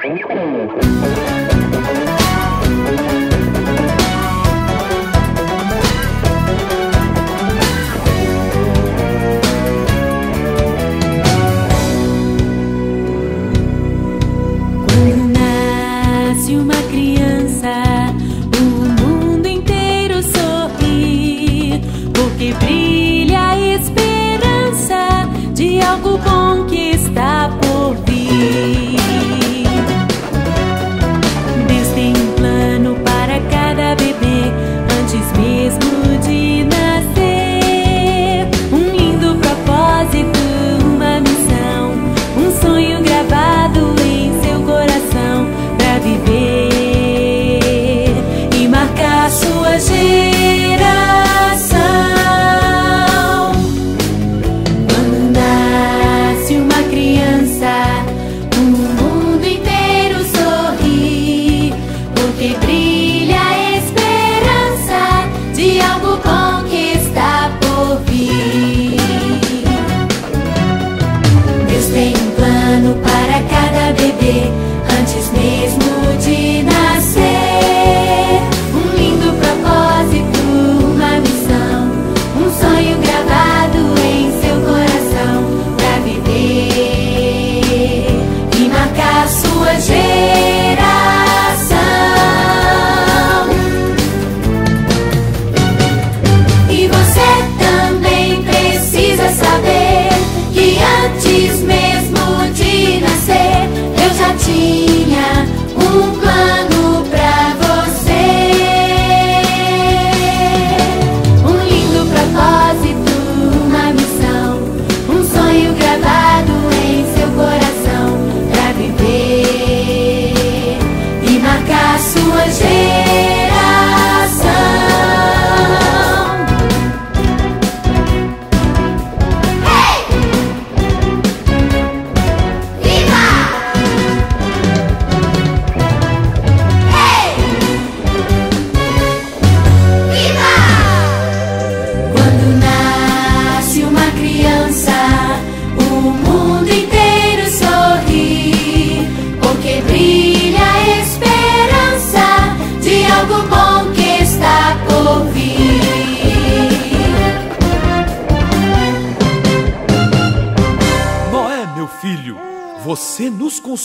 Quando nasce uma criança, o mundo inteiro sorri, porque brilha a esperança de algo bom que está por vir. Deus tem um plano para cada bebê antes mesmo de nascer. Um lindo propósito, uma missão, um sonho gravado em seu coração pra viver e marcar sua geração. Quando nasce uma criança, o mundo inteiro sorri, porque brilha a esperança de algo bom que está por vir. Deus tem um plano para cada bebê antes mesmo de nascer. Um lindo propósito, uma missão, um sonho gravado em seu coração pra viver e marcar sua geração. E você também precisa saber que antes mesmo de nascer, Deus já tinha um plano pra você. Um lindo propósito, uma missão, um sonho gravado em seu coração pra viver e marcar sua geração. Quando nasce uma criança, o mundo inteiro sorri, porque brilha a esperança de algo bom que está por vir. Noé, meu filho, você nos consola.